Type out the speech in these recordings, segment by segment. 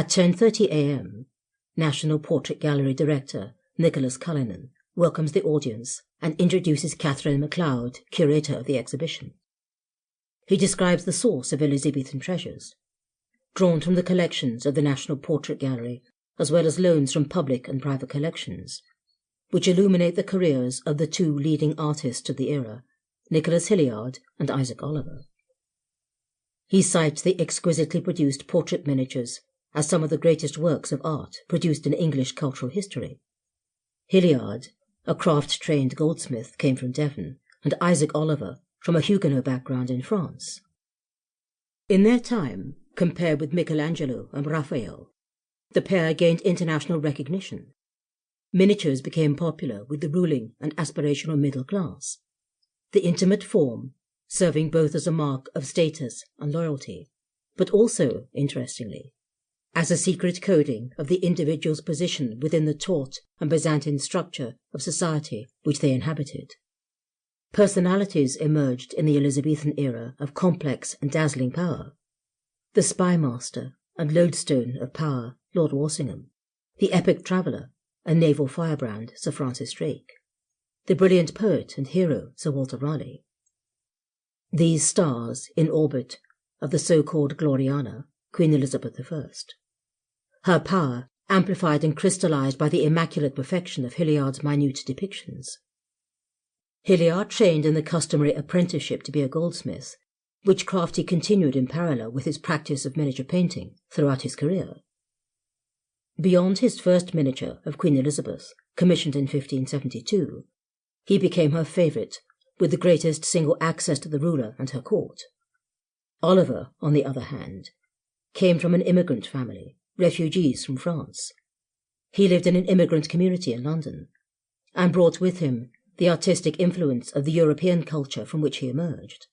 At 10:30 a.m., National Portrait Gallery Director Nicholas Cullinan welcomes the audience and introduces Catherine MacLeod, curator of the exhibition. He describes the source of Elizabethan treasures, drawn from the collections of the National Portrait Gallery, as well as loans from public and private collections, which illuminate the careers of the two leading artists of the era, Nicholas Hilliard and Isaac Oliver. He cites the exquisitely produced portrait miniatures as some of the greatest works of art produced in English cultural history. Hilliard, a craft-trained goldsmith, came from Devon, and Isaac Oliver from a Huguenot background in France. In their time, compared with Michelangelo and Raphael, the pair gained international recognition. Miniatures became popular with the ruling and aspirational middle class, the intimate form serving both as a mark of status and loyalty, but also, interestingly, as a secret coding of the individual's position within the taut and Byzantine structure of society which they inhabited. Personalities emerged in the Elizabethan era of complex and dazzling power. The spymaster and lodestone of power, Lord Walsingham, the epic traveller and naval firebrand, Sir Francis Drake, the brilliant poet and hero, Sir Walter Raleigh. These stars in orbit of the so-called Gloriana, Queen Elizabeth I. Her power amplified and crystallized by the immaculate perfection of Hilliard's minute depictions. Hilliard trained in the customary apprenticeship to be a goldsmith, which craft he continued in parallel with his practice of miniature painting throughout his career. Beyond his first miniature of Queen Elizabeth, commissioned in 1572, he became her favourite, with the greatest single access to the ruler and her court. Oliver, on the other hand, came from an immigrant family, refugees from France. He lived in an immigrant community in London, and brought with him the artistic influence of the European culture from which he emerged.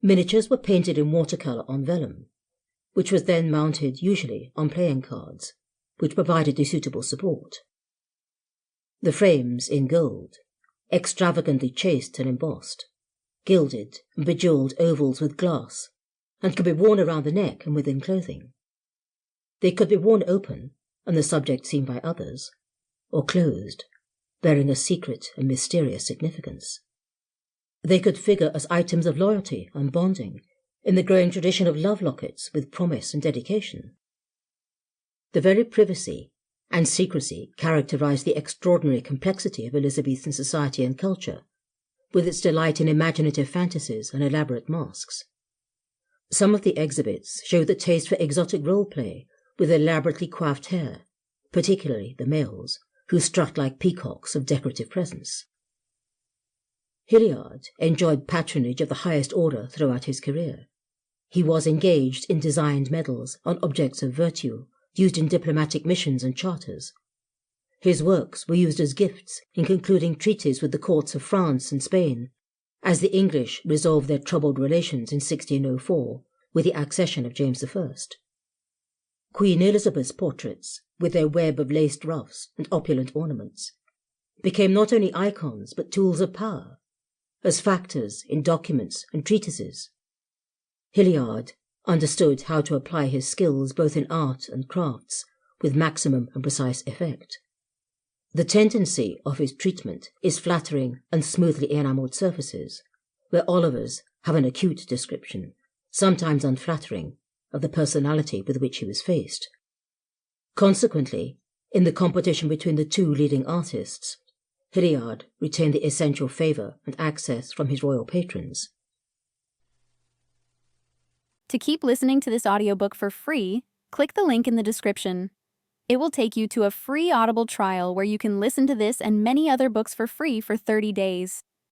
Miniatures were painted in watercolour on vellum, which was then mounted usually on playing cards, which provided a suitable support. The frames, in gold, extravagantly chased and embossed, gilded and bejewelled ovals with glass, and could be worn around the neck and within clothing. They could be worn open, and the subject seen by others, or closed, bearing a secret and mysterious significance. They could figure as items of loyalty and bonding in the growing tradition of love lockets with promise and dedication. The very privacy and secrecy characterized the extraordinary complexity of Elizabethan society and culture, with its delight in imaginative fantasies and elaborate masks. Some of the exhibits showed the taste for exotic role-play with elaborately coiffed hair, particularly the males, who strut like peacocks of decorative presence. Hilliard enjoyed patronage of the highest order throughout his career. He was engaged in designed medals on objects of virtue used in diplomatic missions and charters. His works were used as gifts in concluding treaties with the courts of France and Spain, as the English resolved their troubled relations in 1604 with the accession of James I. Queen Elizabeth's portraits, with their web of laced ruffs and opulent ornaments, became not only icons but tools of power, as factors in documents and treatises. Hilliard understood how to apply his skills both in art and crafts with maximum and precise effect. The tendency of his treatment is flattering and smoothly enamelled surfaces, where Oliver's have an acute description, sometimes unflattering, of the personality with which he was faced. Consequently, in the competition between the two leading artists, Hilliard retained the essential favour and access from his royal patrons. To keep listening to this audiobook for free, click the link in the description. It will take you to a free Audible trial where you can listen to this and many other books for free for 30 days.